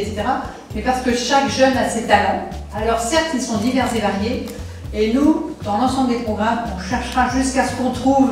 etc. Mais parce que chaque jeune a ses talents. Alors certes, ils sont divers et variés. Et nous, dans l'ensemble des programmes, on cherchera jusqu'à ce qu'on trouve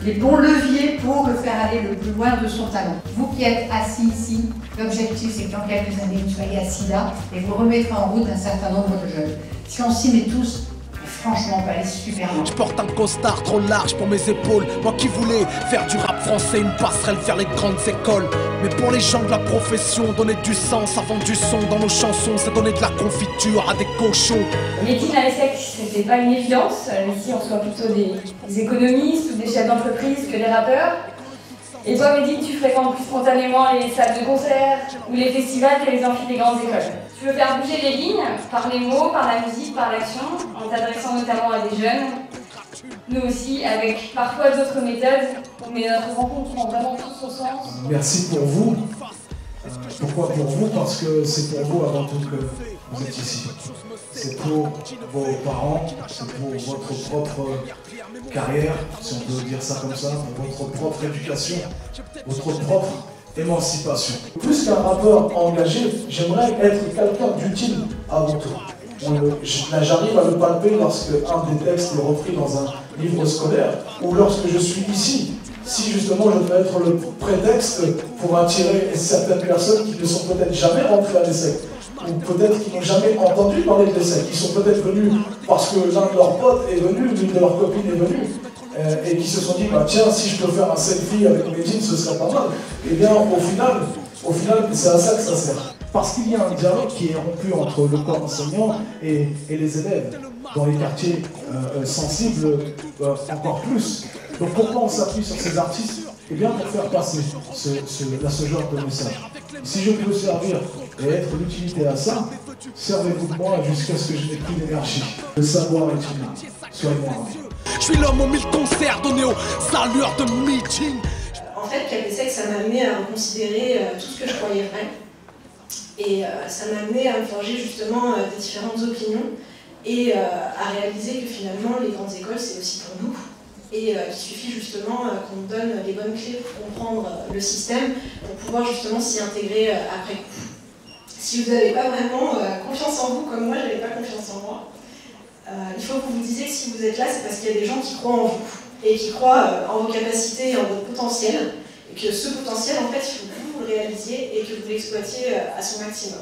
les bons leviers pour le faire aller le plus loin de son talent. Vous qui êtes assis ici, l'objectif c'est que dans quelques années vous soyez assis là et vous remettrez en route un certain nombre de jeunes. Si on s'y met tous, franchement, on va aller super loin. Je porte un costard trop large pour mes épaules. Moi qui voulais faire du rap français une passerelle vers les grandes écoles. Mais pour les gens de la profession, donner du sens avant du son dans nos chansons, c'est donner de la confiture à des cochons. Médine à l'ESSEC, c'était pas une évidence. Ici, on soit plutôt des économistes ou des chefs d'entreprise que des rappeurs. Et toi, Médine, tu fréquentes plus spontanément les salles de concert ou les festivals que les amphis des grandes écoles. Tu veux faire bouger les lignes par les mots, par la musique, par l'action, en t'adressant notamment à des jeunes. Nous aussi, avec parfois d'autres méthodes, mais notre rencontre prend vraiment tout son sens. Merci pour vous. Pourquoi pour vous? Parce que c'est pour vous avant tout que vous êtes ici. C'est pour vos parents, c'est pour votre propre carrière, si on peut dire ça comme ça, pour votre propre éducation, votre propre émancipation. Plus qu'un rappeur engagé, j'aimerais être quelqu'un d'utile avant tout. J'arrive à le palper lorsque un des textes est repris dans un livre scolaire ou lorsque je suis ici. Si justement je peux être le prétexte pour attirer certaines personnes qui ne sont peut-être jamais rentrées à l'ESSEC, ou peut-être qui n'ont jamais entendu parler de l'ESSEC, qui sont peut-être venus parce que l'un de leurs potes est venu, l'une de leurs copines est venue, et qui se sont dit, bah, tiens, si je peux faire un selfie avec Médine, ce serait pas mal. Et bien au final c'est à ça que ça sert. Parce qu'il y a un dialogue qui est rompu entre le corps enseignant et les élèves. Dans les quartiers sensibles, encore plus. Donc pourquoi on s'appuie sur ces artistes? Eh bien pour faire passer ce genre de message. Si je peux servir et être l'utilité à ça, servez-vous de moi jusqu'à ce que je n'ai plus d'énergie. Le savoir est inutile. Soyez-moi. Je suis l'homme aux 1000 concerts donnés aux allures de meeting. En fait, qu'à l'ESSEC, ça m'a amené à reconsidérer tout ce que je croyais vrai. Et ça m'a amené à me forger justement des différentes opinions et à réaliser que finalement les grandes écoles c'est aussi pour nous et qu'il suffit justement qu'on nous donne les bonnes clés pour comprendre le système pour pouvoir justement s'y intégrer après coup. Si vous n'avez pas vraiment confiance en vous comme moi, je n'avais pas confiance en moi, il faut que vous vous disiez que si vous êtes là c'est parce qu'il y a des gens qui croient en vous et qui croient en vos capacités et en votre potentiel et que ce potentiel en fait il faut que vous le réalisiez et que vous l'exploitiez à son maximum.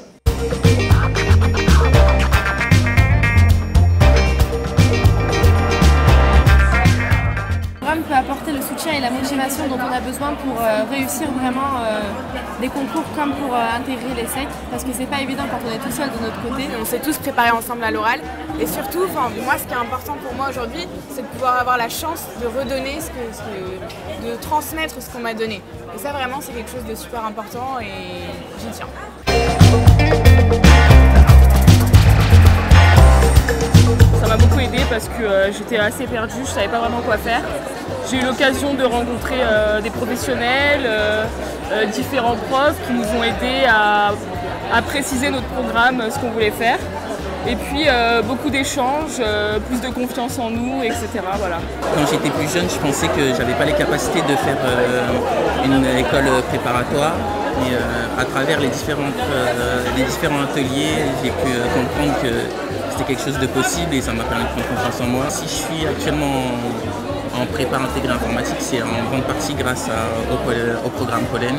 Le programme peut apporter le soutien et la motivation dont on a besoin pour réussir vraiment des concours comme pour intégrer l'ESSEC, parce que c'est pas évident quand on est tout seul de notre côté. On s'est tous préparés ensemble à l'oral et surtout, moi ce qui est important pour moi aujourd'hui, c'est de pouvoir avoir la chance de redonner, de transmettre ce qu'on m'a donné. Et ça vraiment c'est quelque chose de super important et j'y tiens. Ça m'a beaucoup aidé parce que j'étais assez perdue, je ne savais pas vraiment quoi faire. J'ai eu l'occasion de rencontrer des professionnels, différents profs qui nous ont aidés à préciser notre programme, ce qu'on voulait faire. Et puis beaucoup d'échanges, plus de confiance en nous, etc. Voilà. Quand j'étais plus jeune, je pensais que j'avais pas les capacités de faire une école préparatoire. Mais à travers les différents ateliers, j'ai pu comprendre que c'était quelque chose de possible et ça m'a permis de prendre confiance en moi. Si je suis actuellement en prépa intégrée informatique, c'est en grande partie grâce au programme Pollen.